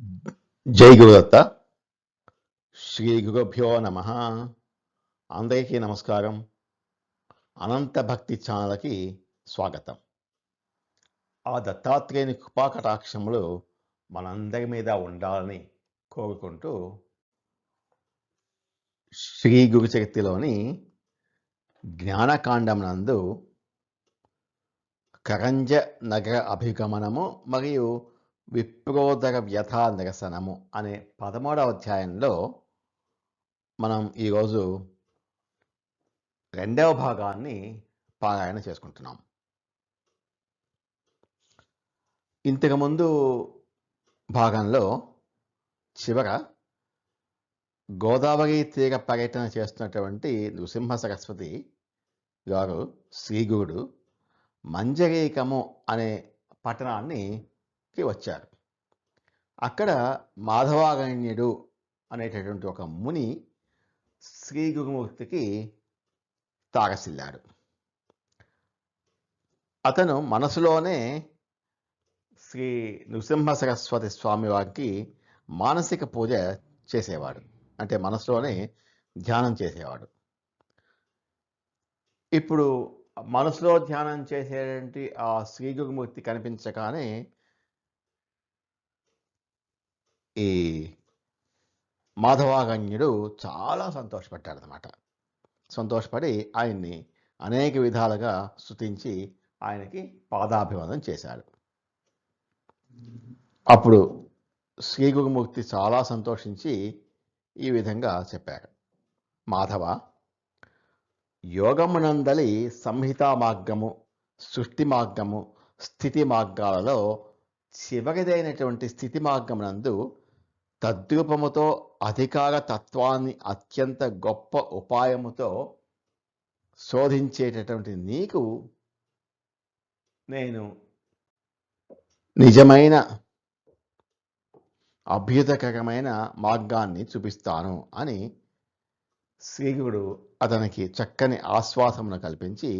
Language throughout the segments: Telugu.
జై గురుదత్త. శ్రీ గురుభ్యో నమ. అందరికీ నమస్కారం. అనంత భక్తి ఛానల్కి స్వాగతం. ఆ దత్తాత్రేయుని కృపాకటాక్షములు మనందరి మీద ఉండాలని కోరుకుంటూ శ్రీ గురు చరిత్రలోని జ్ఞానకాండం నందు కరంజ నగర అభిగమనము మరియు విప్రోదర వ్యథా నిరసనము అనే 13వ అధ్యాయంలో మనం ఈరోజు 2వ భాగాన్ని పారాయణ చేసుకుంటున్నాం. ఇంతకుముందు భాగంలో చివర గోదావరి తీర పర్యటన చేస్తున్నటువంటి నృసింహ సరస్వతి గారు శ్రీగురుడు మంజరీకము అనే పట్టణానికి వచ్చారు. అక్కడ మాధవారణ్యుడు అనేటటువంటి ఒక ముని శ్రీ గురుమూర్తికి తారసిల్లాడు. అతను మనసులోనే శ్రీ నృసింహ సరస్వతి స్వామి వారికి మానసిక పూజ చేసేవాడు, అంటే మనసులోనే ధ్యానం చేసేవాడు. ఇప్పుడు మనసులో ధ్యానం చేసేటువంటి ఆ శ్రీ గురుమూర్తి కనిపించగానే ఈ మాధవారణ్యుడు చాలా సంతోషపడ్డాడు అన్నమాట. సంతోషపడి ఆయన్ని అనేక విధాలుగా స్తుతించి ఆయనకి పాదాభివందనం చేశాడు. అప్పుడు శ్రీ గురుమూర్తి చాలా సంతోషించి ఈ విధంగా చెప్పారు: మాధవ, యోగమునందలి సంహితా మార్గము, సృష్టి మార్గము, స్థితి మార్గాలలో చివరిదైనటువంటి స్థితి మార్గమునందు తద్రూపముతో అధికార తత్వాన్ని అత్యంత గొప్ప ఉపాయముతో శోధించేటటువంటి నీకు నేను నిజమైన అభ్యుదకరమైన మార్గాన్ని చూపిస్తాను అని శ్రీగురుడు అతనికి చక్కని ఆశ్వాసమును కల్పించి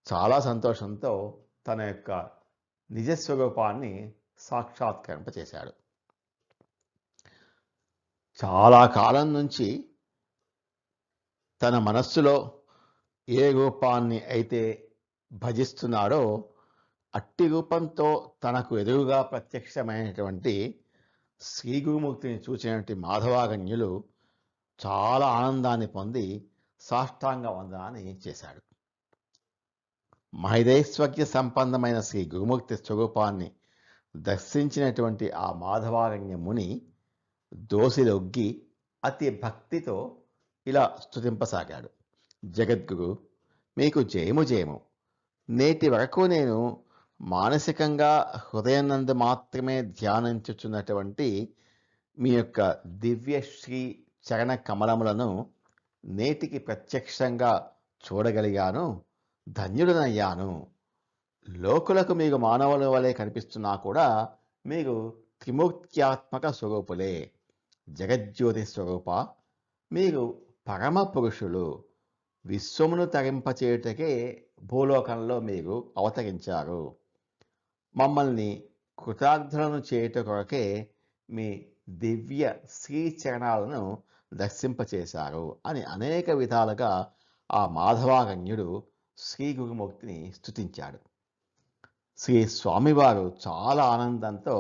చాలా సంతోషంతో తన యొక్క నిజస్వరూపాన్ని సాక్షాత్కరింపచేశాడు. చాలా కాలం నుంచి తన మనస్సులో ఏ రూపాన్ని అయితే భజిస్తున్నాడో అట్టి రూపంతో తనకు ఎదురుగా ప్రత్యక్షమైనటువంటి శ్రీ గురుమూర్తిని చూసినటువంటి మాధవారణ్యులు చాలా ఆనందాన్ని పొంది సాష్టాంగ వందనాన్ని చేశాడు. మహైదైశ్వర్య సంపన్నమైన శ్రీ గురుమూర్తి స్వరూపాన్ని దర్శించినటువంటి ఆ మాధవారణ్య ముని దోసిలొగ్గి అతి భక్తితో ఇలా స్తుతింపసాగాడు: జగద్గురు, మీకు జయము జయము. నేటి వరకు నేను మానసికంగా హృదయనందు మాత్రమే ధ్యానించుచున్నటువంటి మీ యొక్క దివ్య శ్రీ చరణ కమలములను నేటికి ప్రత్యక్షంగా చూడగలిగాను. ధన్యుడనయ్యాను. లోకులకు మీకు మానవుల వలె కనిపిస్తున్నా కూడా మీరు త్రిమూర్త్యాత్మక స్వరూపులే. జగజ్యోతి స్వరూప, మీరు పరమ పురుషులు. విశ్వమును తరింపచేయుటకే భూలోకంలో మీరు అవతరించారు. మమ్మల్ని కృతార్థులను చేయుట కొరకే మీ దివ్య శ్రీచరణాలను దర్శింపచేశారు అని అనేక విధాలుగా ఆ మాధవారణ్యుడు శ్రీ గురుమూర్తిని స్తుతించాడు. శ్రీ స్వామివారు చాలా ఆనందంతో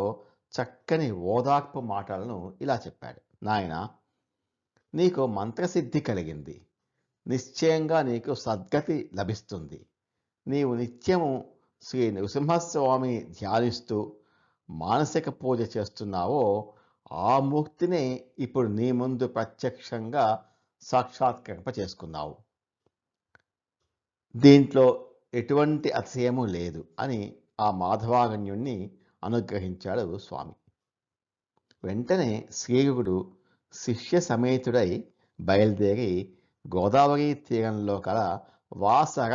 చక్కని ఓదార్పు మాటలను ఇలా చెప్పాడు: నాయన, నీకు మంత్రసిద్ధి కలిగింది. నిశ్చయంగా నీకు సద్గతి లభిస్తుంది. నీవు నిత్యము శ్రీ నృసింహస్వామి ధ్యానిస్తూ మానసిక పూజ చేస్తున్నావో ఆ మూర్తినే ఇప్పుడు నీ ముందు ప్రత్యక్షంగా సాక్షాత్కరింప చేసుకున్నావు. దీంట్లో ఎటువంటి అతిశయము లేదు అని ఆ మాధవారణ్యుణ్ణి అనుగ్రహించాడు స్వామి. వెంటనే శ్రీగురుడు శిష్య సమేతుడై బయలుదేరి గోదావరి తీరంలో కల వాసర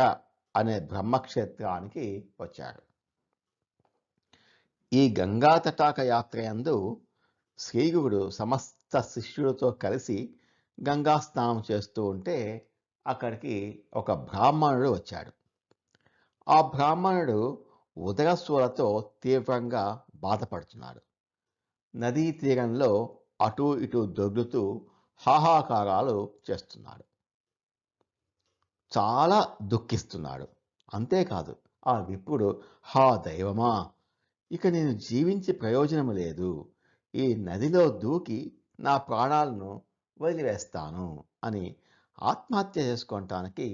అనే బ్రహ్మక్షేత్రానికి వచ్చాడు. ఈ గంగా తటాక యాత్రయందు శ్రీగురుడు సమస్త శిష్యులతో కలిసి గంగా స్నానం చేస్తూ ఉంటే అక్కడికి ఒక బ్రాహ్మణుడు వచ్చాడు. ఆ బ్రాహ్మణుడు ఉదరస్సులతో తీవ్రంగా బాధపడుతున్నాడు. నదీ తీరంలో అటూ ఇటూ దొర్లుతూ హాహాకారాలు చేస్తున్నాడు. చాలా దుఃఖిస్తున్నాడు. అంతేకాదు ఆ విప్రుడు, హా దైవమా! ఇక నేను జీవించి ప్రయోజనం లేదు. ఈ నదిలో దూకి నా ప్రాణాలను వదిలివేస్తాను అని ఆత్మహత్య చేసుకోవటానికి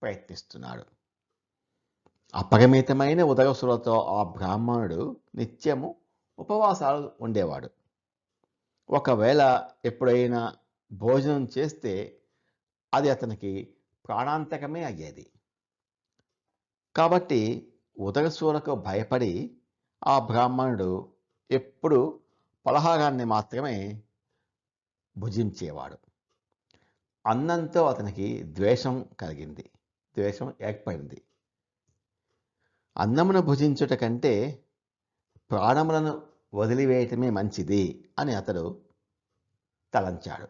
ప్రయత్నిస్తున్నాడు. అపరిమితమైన ఉదరసులతో ఆ బ్రాహ్మణుడు నిత్యము ఉపవాసాలు ఉండేవాడు. ఒకవేళ ఎప్పుడైనా భోజనం చేస్తే అది అతనికి ప్రాణాంతకమే అయ్యేది. కాబట్టి ఉదరశూలకు భయపడి ఆ బ్రాహ్మణుడు ఎప్పుడు పలహారాన్ని మాత్రమే భుజించేవాడు. అన్నంతో అతనికి ద్వేషం కలిగింది, ద్వేషం ఏర్పడింది. అన్నమును భుజించుట కంటే ప్రాణములను వదిలివేయటమే మంచిది అని అతడు తలంచాడు.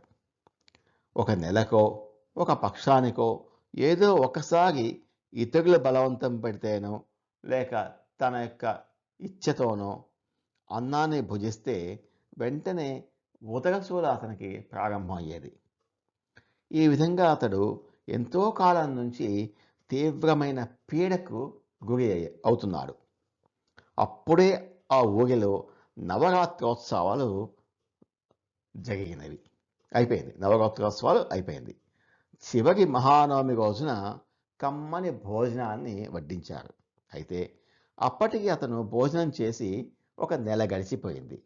ఒక నెలకో ఒక పక్షానికో ఏదో ఒకసారి ఇతరుల బలవంతం పెడితేనో లేక తన యొక్క ఇచ్ఛతోనో అన్నాన్ని భుజిస్తే వెంటనే ఉదరశూల అతనికి ప్రారంభమయ్యేది. ఈ విధంగా అతడు ఎంతో కాలం నుంచి తీవ్రమైన పీడకు గురి అవుతున్నాడు. అప్పుడే ఆ ఊరిలో నవరాత్రోత్సవాలు జరిగినవి. నవరాత్రోత్సవాలు అయిపోయింది. చివరి మహానవమి రోజున కమ్మని భోజనాన్ని వడ్డించారు. అయితే అప్పటికి అతను భోజనం చేసి ఒక నెల గడిచిపోయింది.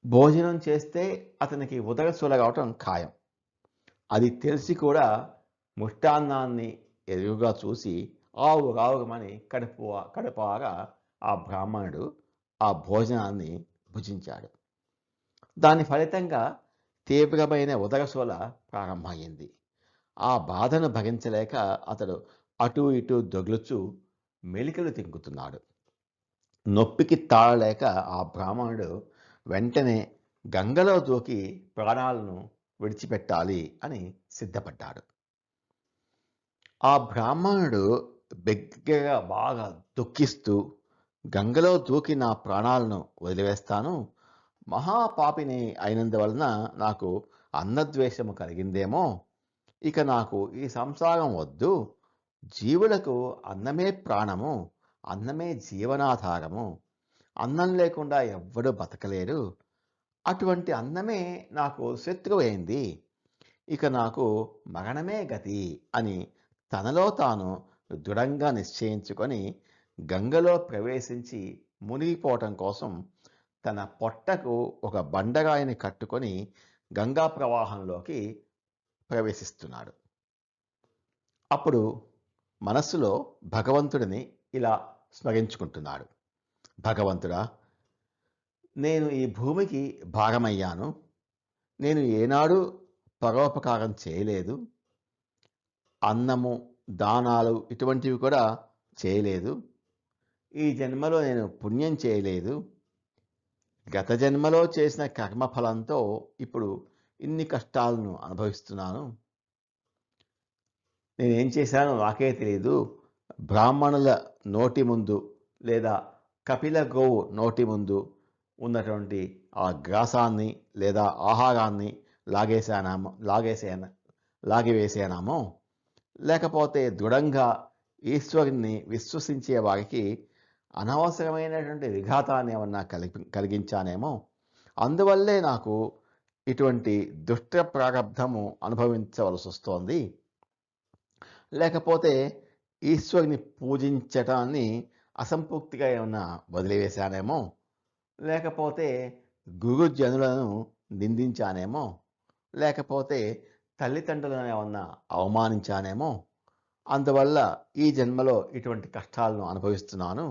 భోజనం చేస్తే అతనికి ఉదరశూల రావటం ఖాయం. అది తెలిసి కూడా ముష్టాన్నాన్ని ఎదురుగా చూసి ఆవు రావుమని కడుపాగా ఆ బ్రాహ్మణుడు ఆ భోజనాన్ని భుజించాడు. దాని ఫలితంగా తీవ్రమైన ఉదరశూల ప్రారంభమైంది. ఆ బాధను భరించలేక అతడు అటూ ఇటూ దొర్లుచూ మెలికలు తింగుతున్నాడు. నొప్పికి తాళలేక ఆ బ్రాహ్మణుడు వెంటనే గంగలో దూకి ప్రాణాలను విడిచిపెట్టాలి అని సిద్ధపడ్డాడు. ఆ బ్రాహ్మణుడు బిగ్గరగా బాగా దుఃఖిస్తూ, గంగలో దూకి నా ప్రాణాలను వదిలివేస్తాను, మహాపాపిని అయినందువలన నాకు అన్నద్వేషము కలిగిందేమో, ఇక నాకు ఈ సంసారం వద్దు, జీవులకు అన్నమే ప్రాణము, అన్నమే జీవనాధారము, అన్నం లేకుండా ఎవ్వడూ బతకలేరు, అటువంటి అన్నమే నాకు శత్రువైంది, ఇక నాకు మరణమే గతి అని తనలో తాను దృఢంగా నిశ్చయించుకొని గంగలో ప్రవేశించి మునిగిపోవటం కోసం తన పొట్టకు ఒక బండరాయిని కట్టుకొని గంగా ప్రవాహంలోకి ప్రవేశిస్తున్నాడు. అప్పుడు మనస్సులో భగవంతుడిని ఇలా స్మరించుకుంటున్నాడు. భగవంతుడా, నేను ఈ భూమికి భాగమయ్యాను. నేను ఏనాడు పరోపకారం చేయలేదు. అన్నము, దానాలు ఇటువంటివి కూడా చేయలేదు. ఈ జన్మలో నేను పుణ్యం చేయలేదు. గత జన్మలో చేసిన కర్మఫలంతో ఇప్పుడు ఇన్ని కష్టాలను అనుభవిస్తున్నాను. నేనేం చేశానో నాకే తెలియదు. బ్రాహ్మణుల నోటి ముందు లేదా కపిల గోవు నోటి ముందు ఉన్నటువంటి ఆ గ్రాసాన్ని లేదా ఆహారాన్ని లాగివేసానామో, లేకపోతే దృఢంగా ఈశ్వరుని విశ్వసించే వారికి అనవసరమైనటువంటి విఘాతాన్ని ఏమన్నా కలిగించానేమో, అందువల్లే నాకు ఇటువంటి దుష్ట ప్రారబ్ధము అనుభవించవలసి వస్తోంది. లేకపోతే ఈశ్వరుని పూజించటాన్ని అసంపూర్తిగా ఏమన్నా వదిలివేశానేమో, లేకపోతే గురుజనులను నిందించానేమో, లేకపోతే తల్లిదండ్రులను ఏమన్నా అవమానించానేమో, అందువల్ల ఈ జన్మలో ఇటువంటి కష్టాలను అనుభవిస్తున్నాను.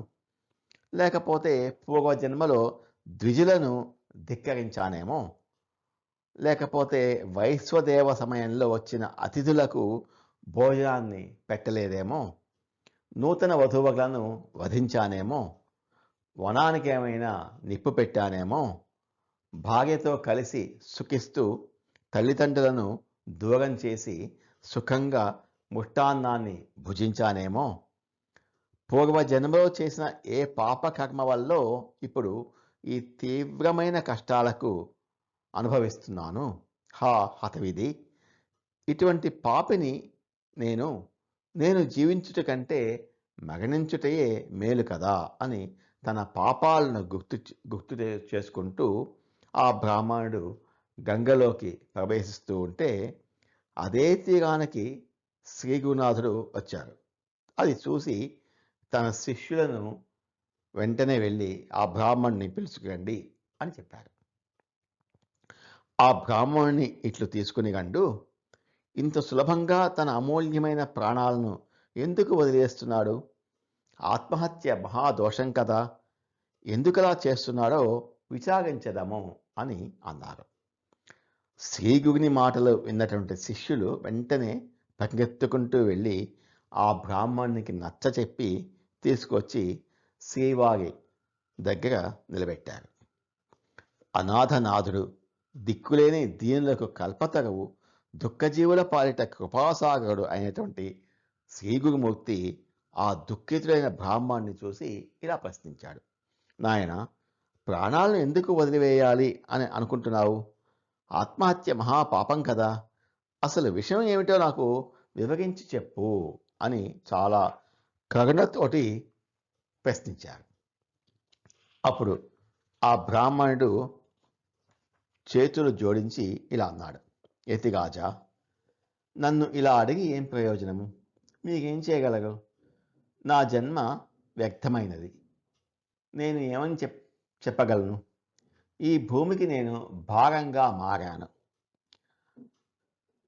లేకపోతే పూర్వజన్మలో ద్విజులను ధిక్కరించానేమో, లేకపోతే వైశ్వదేవ సమయంలో వచ్చిన అతిథులకు భోజనాన్ని పెట్టలేదేమో, నూతన వధువులను వధించానేమో, వనానికి ఏమైనా నిప్పు పెట్టానేమో, భార్యతో కలిసి సుఖిస్తూ తల్లిదండ్రులను దూరం చేసి సుఖంగా ముష్టాన్నాన్ని భుజించానేమో, పూర్వజన్మలో చేసిన ఏ పాపకర్మ వల్ల ఇప్పుడు ఈ తీవ్రమైన కష్టాలకు అనుభవిస్తున్నాను. హా హతవిధి! ఇటువంటి పాపిని నేను నేను జీవించుట కంటే మరణించుటయే మేలు కదా అని తన పాపాలను చేసుకుంటూ ఆ బ్రాహ్మణుడు గంగలోకి ప్రవేశిస్తూ ఉంటే అదే తీరానికి శ్రీ గురునాథుడు వచ్చారు. అది చూసి తన శిష్యులను వెంటనే వెళ్ళి ఆ బ్రాహ్మణ్ణి పిలుచుకురండి అని చెప్పారు. ఆ బ్రాహ్మణుని ఇట్లు తీసుకుని గండు ఇంత సులభంగా తన అమూల్యమైన ప్రాణాలను ఎందుకు వదిలేస్తున్నాడు? ఆత్మహత్య మహాదోషం కదా! ఎందుకలా చేస్తున్నాడో విచారించదము అని అన్నారు. శ్రీగురుని మాటలు విన్నటువంటి శిష్యులు వెంటనే పరిగెత్తుకుంటూ వెళ్ళి ఆ బ్రాహ్మణునికి నచ్చచెప్పి తీసుకొచ్చి శ్రీవారి దగ్గర నిలబెట్టారు. అనాథనాథుడు, దిక్కులేని దీనులకు కల్పతరువు, దుఃఖజీవుల పాలిట కృపాసాగరుడు అయినటువంటి శ్రీ గురుమూర్తి ఆ దుఃఖితుడైన బ్రాహ్మణ్ణి చూసి ఇలా ప్రశ్నించాడు. నాయన, ప్రాణాలను ఎందుకు వదిలివేయాలి అని అనుకుంటున్నావు? ఆత్మహత్య మహాపాపం కదా! అసలు విషయం ఏమిటో నాకు వివరించి చెప్పు అని చాలా కరుణతోటి ప్రశ్నించారు. అప్పుడు ఆ బ్రాహ్మణుడు చేతులు జోడించి ఇలా అన్నాడు. యతిరాజా, నన్ను ఇలా అడిగి ఏం ప్రయోజనము? మీరేం చేయగలరు? నా జన్మ వ్యర్థమైనది. నేను ఏమని చెప్పగలను? ఈ భూమికి నేను భారంగా మారాను.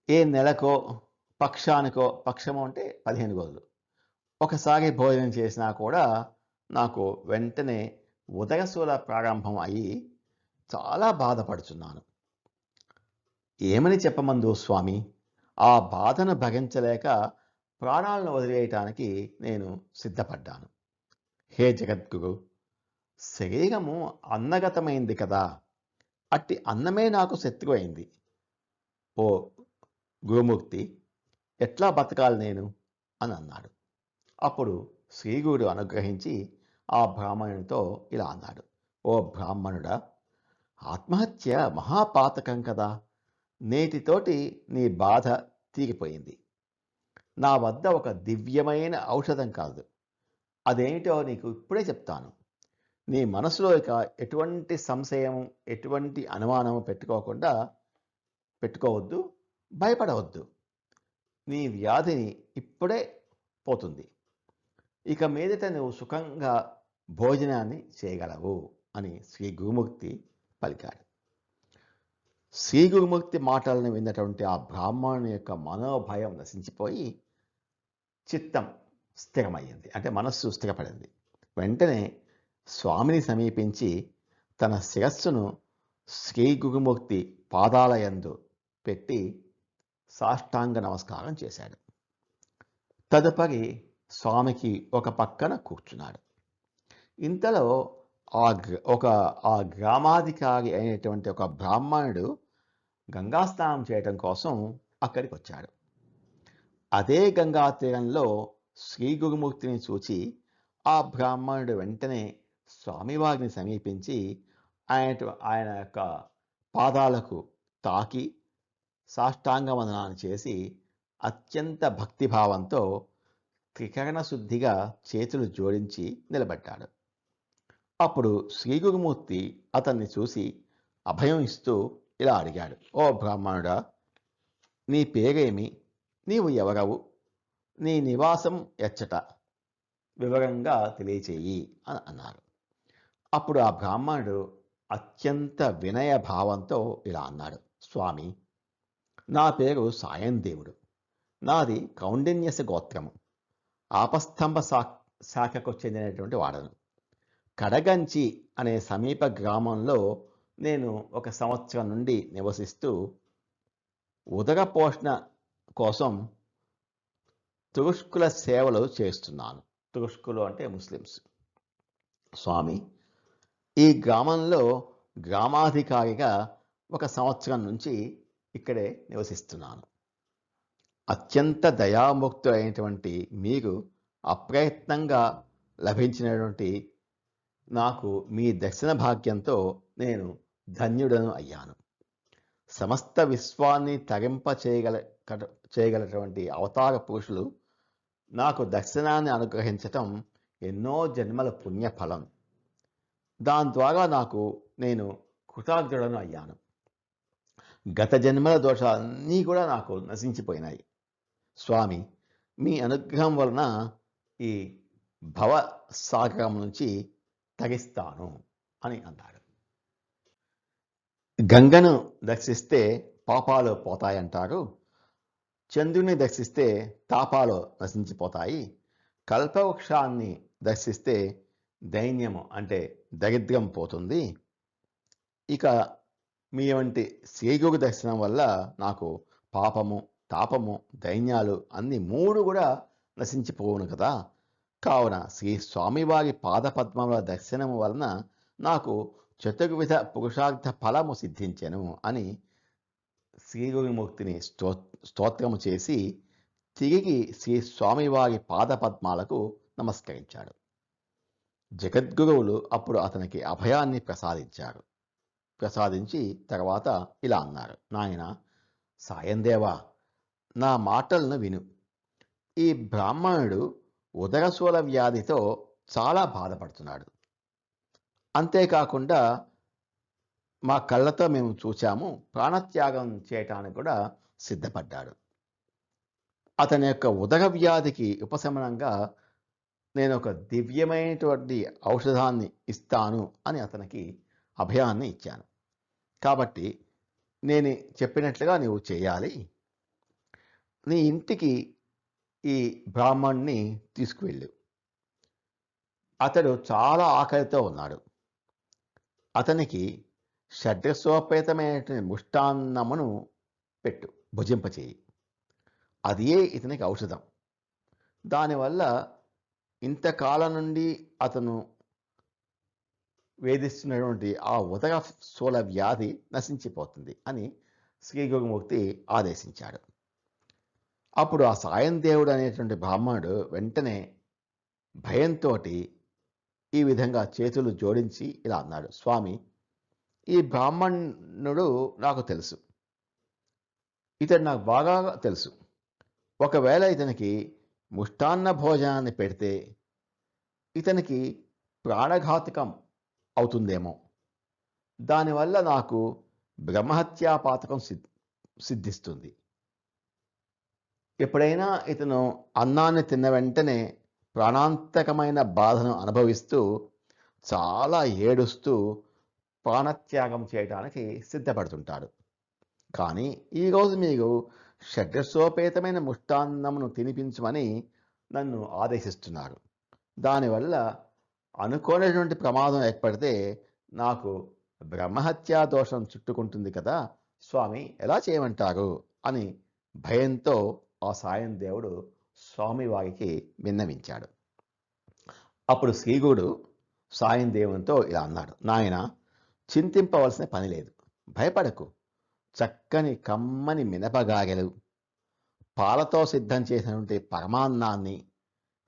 ఏ నెలకో పక్షానికో, పక్షము అంటే 15 రోజులు, ఒకసారి భోజనం చేసినా కూడా నాకు వెంటనే ఉదయశూల ప్రారంభం అయ్యి చాలా బాధపడుతున్నాను. ఏమని చెప్పమందు స్వామి? ఆ బాధను భరించలేక ప్రాణాలను వదిలేయటానికి నేను సిద్ధపడ్డాను. హే జగద్గురు, శరీరము అన్నగతమైంది కదా! అట్టి అన్నమే నాకు శత్రువు అయింది. ఓ గురుమూర్తి, ఎట్లా బతకాలి నేను అని అన్నాడు. అప్పుడు శ్రీగురుడు అనుగ్రహించి ఆ బ్రాహ్మణునితో ఇలా అన్నాడు. ఓ బ్రాహ్మణుడా, ఆత్మహత్య మహాపాతకం కదా! నేటితోటి నీ బాధ తీరిపోయింది. నా వద్ద ఒక దివ్యమైన ఔషధం కాదు. అదేమిటో నీకు ఇప్పుడే చెప్తాను. నీ మనసులో ఇక ఎటువంటి సంశయం, ఎటువంటి అనుమానము పెట్టుకోవద్దు, భయపడవద్దు. నీ వ్యాధిని ఇప్పుడే పోతుంది. ఇక మీదట నువ్వు సుఖంగా భోజనాన్ని చేయగలవు అని శ్రీ గురుమూర్తి పలికాడు. శ్రీ గురుమూర్తి మాటలను విన్నటువంటి ఆ బ్రాహ్మణుని యొక్క మనోభయం నశించిపోయి చిత్తం స్థిరమయ్యింది. అంటే మనస్సు స్థిరపడింది. వెంటనే స్వామిని సమీపించి తన శిరస్సును శ్రీ గురుమూర్తి పాదాలయందు పెట్టి సాష్టాంగ నమస్కారం చేశాడు. తదుపరి స్వామికి ఒక పక్కన కూర్చున్నాడు. ఇంతలో ఆ గ్రామాధికారి అయినటువంటి ఒక బ్రాహ్మణుడు గంగాస్నానం చేయటం కోసం అక్కడికి వచ్చాడు. అదే గంగా తీరంలో శ్రీ గురుమూర్తిని చూచి ఆ బ్రాహ్మణుడు వెంటనే స్వామివారిని సమీపించి ఆయన యొక్క పాదాలకు తాకి సాష్టాంగ వందనాన్ని చేసి అత్యంత భక్తిభావంతో త్రికరణ శుద్ధిగా చేతులు జోడించి నిలబడ్డాడు. అప్పుడు శ్రీ గురుమూర్తి అతన్ని చూసి అభయం ఇస్తూ ఇలా అడిగాడు. ఓ బ్రాహ్మణుడా, నీ పేరేమి? నీవు ఎవరవు? నీ నివాసం ఎచ్చట? వివరంగా తెలియచేయి అని అన్నారు. అప్పుడు ఆ బ్రాహ్మణుడు అత్యంత వినయ భావంతో ఇలా అన్నాడు. స్వామి, నా పేరు సాయందేవుడు. నాది కౌండిన్యస గోత్రము. ఆపస్తంభ శాఖకు చెందినటువంటి వాడను. కడగంచి అనే సమీప గ్రామంలో నేను 1 సంవత్సరం నుండి నివసిస్తూ ఉదర పోషణ కోసం తురుష్కుల సేవలు చేస్తున్నాను. తురుష్కులు అంటే ముస్లిమ్స్. స్వామి, ఈ గ్రామంలో గ్రామాధికారిగా 1 సంవత్సరం నుంచి ఇక్కడే నివసిస్తున్నాను. అత్యంత దయాముక్తులైనటువంటి మీరు అప్రయత్నంగా లభించినటువంటి నాకు మీ దర్శన భాగ్యంతో నేను ధన్యుడను అయ్యాను. సమస్త విశ్వాన్ని తరింప చేయగలటువంటి అవతార పురుషులు నాకు దర్శనాన్ని అనుగ్రహించటం ఎన్నో జన్మల పుణ్యఫలం. దాని ద్వారా నేను కృతజ్ఞుడను అయ్యాను. గత జన్మల దోషాలన్నీ కూడా నాకు నశించిపోయినాయి. స్వామి, మీ అనుగ్రహం వలన ఈ భవ సాగరం నుంచి తరిస్తాను అని అన్నాడు. గంగను దర్శిస్తే పాపాలు పోతాయంటారు. చంద్రుని దర్శిస్తే తాపాలు నశించిపోతాయి. కల్పవృక్షాన్ని దర్శిస్తే దైన్యము అంటే దరిద్రం పోతుంది. ఇక మీ వంటి శ్రీగురు దర్శనం వల్ల నాకు పాపము, తాపము, దైన్యాలు అన్ని మూడు కూడా నశించిపోవును కదా. కావున శ్రీ స్వామివారి పాదపద్మముల దర్శనము వలన నాకు చతుర్విధ పురుషార్థ ఫలము సిద్ధించెను అని శ్రీగురుమూర్తిని స్తోత్రము చేసి తిరిగి శ్రీ స్వామివారి పాదపద్మాలకు నమస్కరించాడు. జగద్గురువులు అప్పుడు అతనికి అభయాన్ని ప్రసాదించి తర్వాత ఇలా అన్నారు. నాయన సాయందేవా, నా మాటలను విను. ఈ బ్రాహ్మణుడు ఉదరశూల వ్యాధితో చాలా బాధపడుతున్నాడు. అంతేకాకుండా మా కళ్ళతో మేము చూచాము, ప్రాణత్యాగం చేయటానికి కూడా సిద్ధపడ్డాడు. అతని యొక్క ఉదర వ్యాధికి ఉపశమనంగా నేను ఒక దివ్యమైనటువంటి ఔషధాన్ని ఇస్తాను అని అతనికి అభయాన్ని ఇచ్చాను. కాబట్టి నేను చెప్పినట్లుగా నీవు చేయాలి. నీ ఇంటికి ఈ బ్రాహ్మణ్ణి తీసుకువెళ్ళు. అతడు చాలా ఆకలితో ఉన్నాడు. అతనికి షడ్రసోపేతమైనటువంటి ముష్టాన్నమును పెట్టు, భుజింపచేయి. అదే ఇతనికి ఔషధం. దానివల్ల ఇంతకాలం నుండి అతను వేధిస్తున్నటువంటి ఆ ఉదర శూల వ్యాధి నశించిపోతుంది అని శ్రీ గురుమూర్తి ఆదేశించాడు. అప్పుడు ఆ సాయం దేవుడు అనేటువంటి బ్రాహ్మణుడు వెంటనే భయంతో ఈ విధంగా చేతులు జోడించి ఇలా అన్నాడు. స్వామి, ఈ బ్రాహ్మణుడు నాకు తెలుసు. ఇతడు నాకు బాగా తెలుసు. ఒకవేళ ఇతనికి ముష్టాన్న భోజనాన్ని పెడితే ఇతనికి ప్రాణఘాతకం అవుతుందేమో. దానివల్ల నాకు బ్రహ్మహత్యా పాతకం సిద్ధిస్తుంది. ఎప్పుడైనా ఇతను అన్నాన్ని తిన్న వెంటనే ప్రాణాంతకమైన బాధను అనుభవిస్తూ చాలా ఏడుస్తూ ప్రాణత్యాగం చేయడానికి సిద్ధపడుతుంటాడు. కానీ ఈరోజు మీరు షడ్రసోపేతమైన ముష్టాన్నమును తినిపించమని నన్ను ఆదేశిస్తున్నారు. దానివల్ల అనుకోనటువంటి ప్రమాదం ఏర్పడితే నాకు బ్రహ్మహత్యా దోషం చుట్టుకుంటుంది కదా. స్వామి, ఎలా చేయమంటారు అని భయంతో ఆ సాయం దేవుడు స్వామివారికి విన్నవించాడు. అప్పుడు శ్రీగుడు సాయం దేవునితో ఇలా అన్నాడు. నాయన, చింతింపవలసిన పని లేదు. భయపడకు. చక్కని కమ్మని మినపగాగెలు, పాలతో సిద్ధం చేసినటువంటి పరమాన్నాన్ని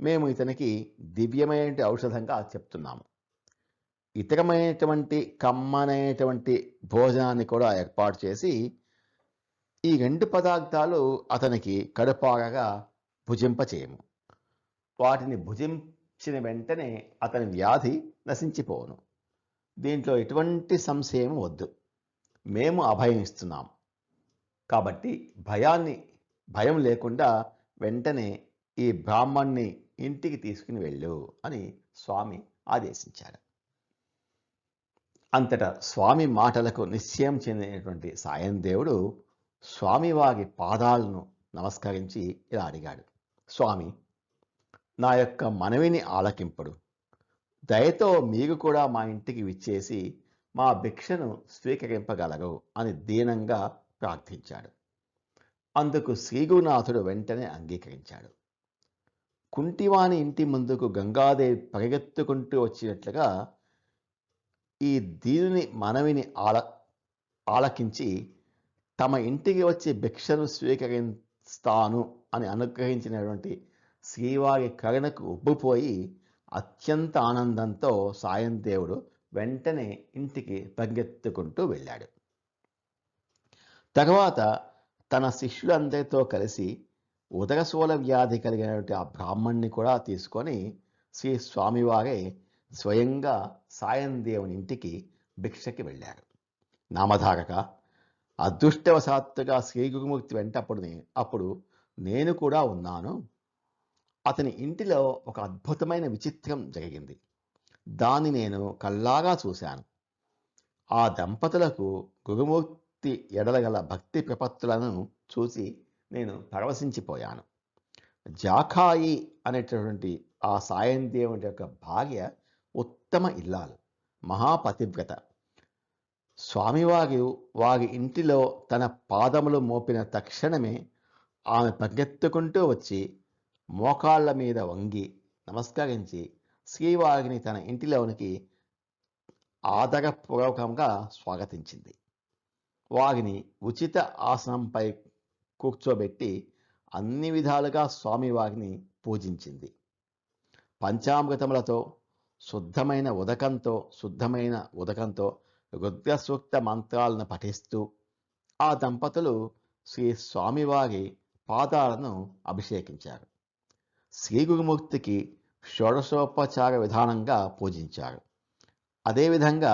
మేము ఇతనికి దివ్యమైనటువంటి ఔషధంగా చెప్తున్నాము. ఇతరమైనటువంటి కమ్మనైనటువంటి భోజనాన్ని కూడా ఏర్పాటు చేసి ఈ రెండు పదార్థాలు అతనికి కడుపారగా భుజింపచేయము. వాటిని భుజించిన వెంటనే అతని వ్యాధి నశించిపోను. దీంట్లో ఎటువంటి సంశయం వద్దు. మేము అభయం ఇస్తున్నాం. కాబట్టి భయం లేకుండా వెంటనే ఈ బ్రాహ్మణ్ణి ఇంటికి తీసుకుని వెళ్ళు అని స్వామి ఆదేశించాడు. అంతటా స్వామి మాటలకు నిశ్చయం చెందినటువంటి సాయం దేవుడు స్వామివారి పాదాలను నమస్కరించి ఇలా అడిగాడు. స్వామి, నా యొక్క మనవిని ఆలకింపుడు. దయతో మీరు కూడా మా ఇంటికి విచ్చేసి మా భిక్షను స్వీకరింపగలరు అని దీనంగా ప్రార్థించాడు. అందుకు శ్రీగురునాథుడు వెంటనే అంగీకరించాడు. కుంటివాని ఇంటి ముందుకు గంగాదేవి పరిగెత్తుకుంటూ వచ్చినట్లుగా ఈ దీనుని మనవిని ఆలకించి తమ ఇంటికి వచ్చి భిక్షను స్వీకరిస్తాను అని అనుగ్రహించినటువంటి శ్రీవారి కరుణకు ఉబ్బిపోయి అత్యంత ఆనందంతో సాయం దేవుడు వెంటనే ఇంటికి పరిగెత్తుకుంటూ వెళ్ళాడు. తర్వాత తన శిష్యులందరితో కలిసి ఉదరశూల వ్యాధి కలిగినటువంటి ఆ బ్రాహ్మణ్ణి కూడా తీసుకొని శ్రీ స్వామివారే స్వయంగా సాయం దేవుని ఇంటికి భిక్షకి వెళ్ళారు. నామధారక, అదృష్టవశాత్తుగా శ్రీ గురుమూర్తి అప్పుడు నేను కూడా ఉన్నాను. అతని ఇంటిలో ఒక అద్భుతమైన విచిత్రం జరిగింది. దాన్ని నేను కల్లాగా చూశాను. ఆ దంపతులకు గురుమూర్తి ఎడలగల భక్తి ప్రపత్తులను చూసి నేను పరవశించిపోయాను. జాకాయి అనేటటువంటి ఆ సాయం దేవుని యొక్క భార్య ఉత్తమ ఇల్లాలు, మహాపతివ్రత. వారి ఇంటిలో తన పాదములు మోపిన తక్షణమే ఆమె పరిగెత్తుకుంటూ వచ్చి మోకాళ్ళ మీద వంగి నమస్కరించి శ్రీవారిని తన ఇంటిలోనికి ఆదరపూర్వకంగా స్వాగతించింది. వారిని ఉచిత ఆసనంపై కూర్చోబెట్టి అన్ని విధాలుగా స్వామివారిని పూజించింది. పంచామృతములతో శుద్ధమైన ఉదకంతో రుద్రసూక్త మంత్రాలను పఠిస్తూ ఆ దంపతులు శ్రీ స్వామివారి పాదాలను అభిషేకించారు. శ్రీ గురుమూర్తికి షోడశోపచార విధానంగా పూజించారు. అదేవిధంగా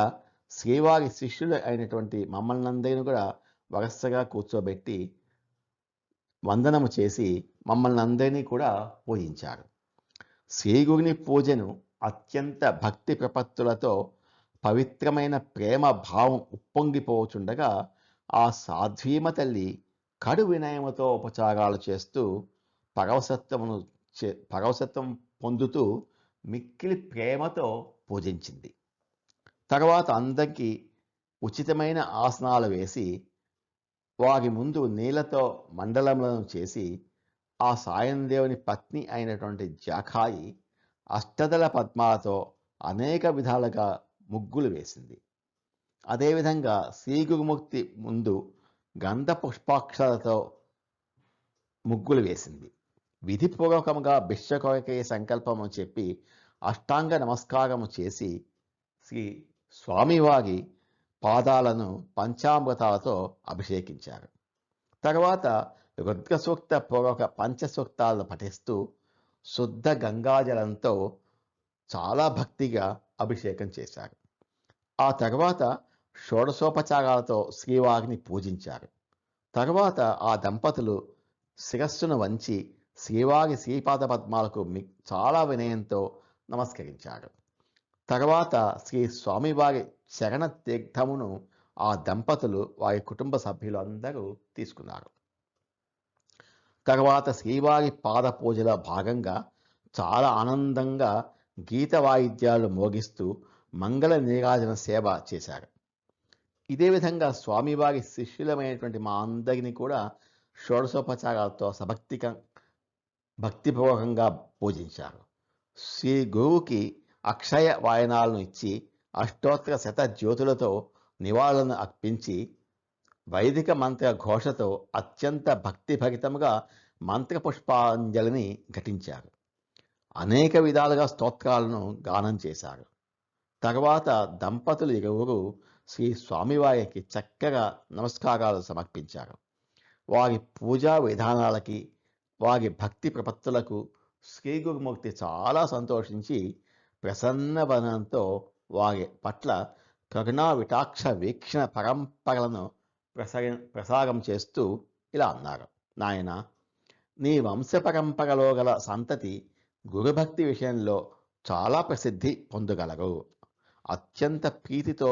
శ్రీవారి శిష్యులు అయినటువంటి మమ్మల్ని అందరినీ కూడా వరుసగా కూర్చోబెట్టి వందనము చేసి మమ్మల్ని అందరినీ కూడా పూజించారు. శ్రీగురుని పూజను అత్యంత భక్తి ప్రపత్తులతో పవిత్రమైన ప్రేమ భావం ఉప్పొంగిపోచుండగా ఆ సాధ్వీమ తల్లి కడు వినయముతో ఉపచారాలు చేస్తూ పరవశత్వం పొందుతూ మిక్కిలి ప్రేమతో పూజించింది. తర్వాత అందరికీ ఉచితమైన ఆసనాలు వేసి వారి ముందు నీళ్లతో మండలములను చేసి ఆ సాయం దేవుని పత్ని అయినటువంటి జాకాయి అష్టదళ పద్మాలతో అనేక విధాలుగా ముగ్గులు వేసింది. అదేవిధంగా శ్రీ గురుమూర్తి ముందు గంధ పుష్పాక్షరాలతో ముగ్గులు వేసింది. విధిపూర్వకంగా భిక్ష కొరకే సంకల్పము చెప్పి అష్టాంగ నమస్కారము చేసి శ్రీ స్వామివారి పాదాలను పంచామృతాలతో అభిషేకించారు. తర్వాత రుద్రసూక్త పూర్వక పంచసూక్తాలను పఠిస్తూ శుద్ధ గంగాజలంతో చాలా భక్తిగా అభిషేకం చేశారు. ఆ తర్వాత షోడశోపచారాలతో శ్రీవారిని పూజించారు. తర్వాత ఆ దంపతులు శిరస్సును వంచి శ్రీవారి శ్రీపాద పద్మాలకు చాలా వినయంతో నమస్కరించారు. తర్వాత శ్రీ స్వామివారి శరణ తీర్థమును ఆ దంపతులు వారి కుటుంబ సభ్యులు అందరూ తీసుకున్నారు. తర్వాత శ్రీవారి పాద పూజలో భాగంగా చాలా ఆనందంగా గీత వాయిద్యాలు మోగిస్తూ మంగళ నీరాజన సేవ చేశారు. ఇదే విధంగా స్వామివారి శిష్యులమైనటువంటి మా అందరినీ కూడా షోడశోపచారాలతో భక్తిపూర్వకంగా పూజించారు. శ్రీ గురువుకి అక్షయ వాయనాలను ఇచ్చి అష్టోత్తర శత జ్యోతులతో నివాళులను అర్పించి వైదిక మంత్ర ఘోషతో అత్యంత భక్తిభరితముగా మంత్రపుష్పాంజలిని ఘటించారు. అనేక విధాలుగా స్తోత్రాలను గానం చేశారు. తర్వాత దంపతులు ఇరువురు శ్రీ స్వామివారికి చక్కగా నమస్కారాలు సమర్పించారు. వారి పూజా విధానాలకి వారి భక్తి ప్రపత్తులకు శ్రీ గురుమూర్తి చాలా సంతోషించి ప్రసన్నవనంతో వారి పట్ల కరుణా విటాక్ష వీక్షణ పరంపరలను ప్రసారం చేస్తూ ఇలా అన్నారు: నాయన, నీ వంశ పరంపరలో గల సంతతి గురుభక్తి విషయంలో చాలా ప్రసిద్ధి పొందగలరు. అత్యంత ప్రీతితో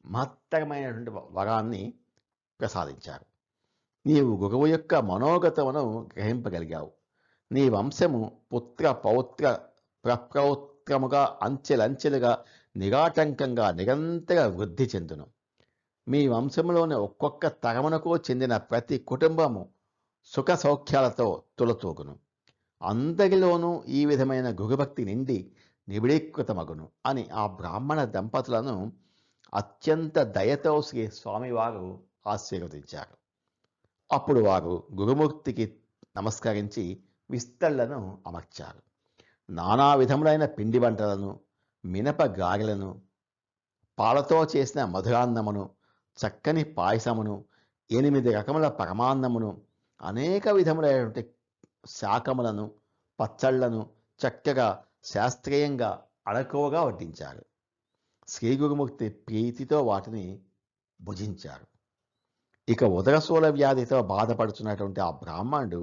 మహత్తరమైనటువంటి వరాన్ని ప్రసాదించారు. నీవు గురువు యొక్క మనోగతమును గ్రహింపగలిగావు. నీ వంశము పుత్ర పౌత్ర ప్రప్రౌత్రముగా అంచెలంచెలుగా నిరాటంకంగా నిరంతర వృద్ధి చెందును. మీ వంశంలోని ఒక్కొక్క తరమునకు చెందిన ప్రతి కుటుంబము సుఖ సౌఖ్యాలతో తులతూగును. అందరిలోనూ ఈ విధమైన గురుభక్తి నిండి నిబిడీకృతమగును అని ఆ బ్రాహ్మణ దంపతులను అత్యంత దయతో శ్రీ స్వామివారు ఆశీర్వదించారు. అప్పుడు వారు గురుమూర్తికి నమస్కరించి విస్తళ్లను అమర్చారు. నానా విధములైన పిండి వంటలను, మినప గారెలను, పాలతో చేసిన మధురాన్నమును, చక్కని పాయసమును, 8 రకముల పరమాన్నమును, అనేక విధములైనటువంటి శాకములను, పచ్చళ్లను చక్కగా శాస్త్రీయంగా అణకువగా వడ్డించారు. శ్రీ గురుమూర్తి ప్రీతితో వాటిని భుజించారు. ఇక ఉదరశూల వ్యాధితో బాధపడుతున్నటువంటి ఆ బ్రాహ్మణుడు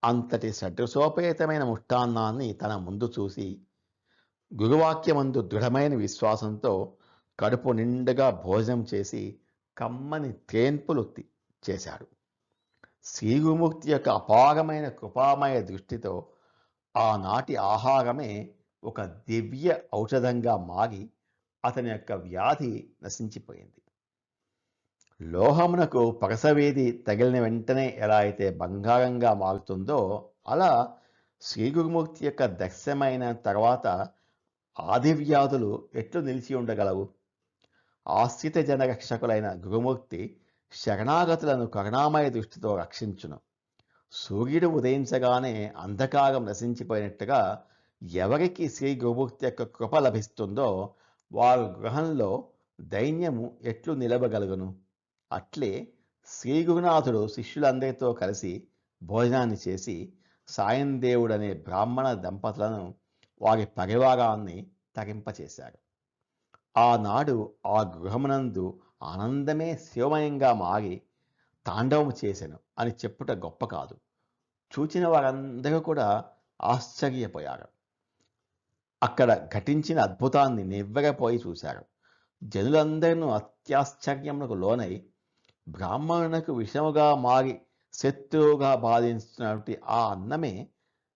అంతటి షడ్రసోపేతమైన ముష్టాన్నాన్ని తన ముందు చూసి గురువాక్యమందు దృఢమైన విశ్వాసంతో కడుపు నిండుగా భోజనం చేసి కమ్మని తేన్పులు చేశాడు. శ్రీ గురుమూర్తి యొక్క అపారమైన కృపామయ దృష్టితో ఆనాటి ఆహారమే ఒక దివ్య ఔషధంగా మారి అతని యొక్క వ్యాధి నశించిపోయింది. లోహమునకు పరసవేది తగిలిన వెంటనే ఎలా అయితే బంగారంగా మారుతుందో అలా శ్రీ గురుమూర్తి యొక్క దర్శనమైన తర్వాత ఆది వ్యాధులు ఎట్లు నిలిచి ఉండగలవు? ఆశ్రిత జనరక్షకులైన గురుమూర్తి శరణాగతులను కరుణామయ దృష్టితో రక్షించును. సూర్యుడు ఉదయించగానే అంధకారం నశించిపోయినట్టుగా ఎవరికి శ్రీ గురుమూర్తి యొక్క కృప లభిస్తుందో వారు గృహంలో దైన్యము ఎట్లు నిలవగలుగును? అట్లే శ్రీ గురునాథుడు శిష్యులందరితో కలిసి భోజనాన్ని చేసి సాయం దేవుడనే బ్రాహ్మణ దంపతులను వారి పరివారాన్ని తరింపచేశారు. ఆనాడు ఆ గృహమునందు ఆనందమే శివమయంగా మారి తాండవము చేసెను అని చెప్పుట గొప్ప కాదు. చూచిన వారందరూ కూడా ఆశ్చర్యపోయారు. అక్కడ ఘటించిన అద్భుతాన్ని నివ్వెరపోయి చూశారు. జనులందరూ అత్యాశ్చర్యములకు లోనై బ్రాహ్మణునకు విషముగా మారి శత్రువుగా బాధించినటువంటి ఆ అన్నమే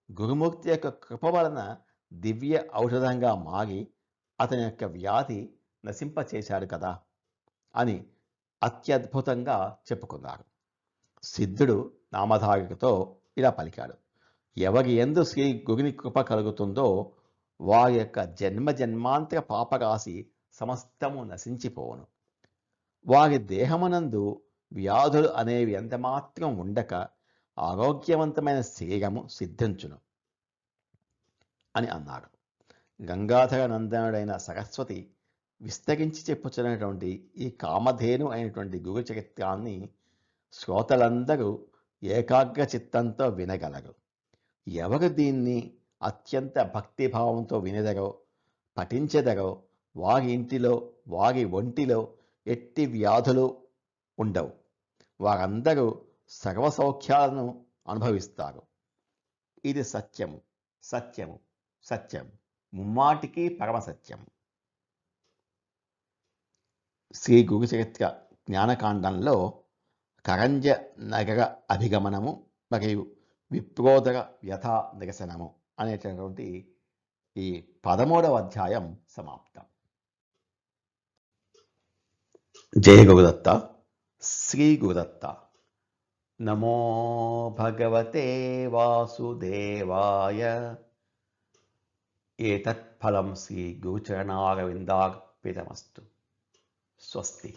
గురుమూర్తి యొక్క కృప వలన దివ్య ఔషధంగా మారి అతని యొక్క వ్యాధి నశింపచేశాడు కదా అని అత్యద్భుతంగా చెప్పుకున్నారు. సిద్ధుడు నామధారికతో ఇలా పలికాడు: ఎవరి యందు శ్రీ గురుని కృప కలుగుతుందో వారి యొక్క జన్మ జన్మాంతర పాపరాశి సమస్తము నశించిపోవును. వారి దేహమునందు వ్యాధులు అనేవి ఎంతమాత్రం ఉండక ఆరోగ్యవంతమైన శరీరము సిద్ధించును అని అన్నారు. గంగాధర నందనుడైన సరస్వతి విస్తరించి చెప్పుచున్నటువంటి ఈ కామధేను అయినటువంటి గురు చరిత్రాన్ని శ్రోతలందరూ ఏకాగ్ర చిత్తంతో వినగలరు. ఎవరు దీన్ని అత్యంత భక్తిభావంతో వినెదరో పఠించెదరో వారి ఇంటిలో వారి ఒంటిలో ఎట్టి వ్యాధులు ఉండవు. వారందరూ సర్వసౌఖ్యాలను అనుభవిస్తారు. ఇది సత్యము, సత్యము, సత్యం, ముమ్మాటికి పరమసత్యం. శ్రీ గురు చరిత్ర జ్ఞానకాండంలో కరంజ నగర అభిగమనము మరియు విప్రోదర వ్యథా నిరసనము అనేటటువంటి ఈ 13వ అధ్యాయం సమాప్తం. జయ గురుదత్త. శ్రీ గురుదత్త. నమో భగవతే వాసుదేవాయ. ఏతత్ ఫలం శ్రీ గురుచరణారవిందార్పితమస్తు. స్వస్తి.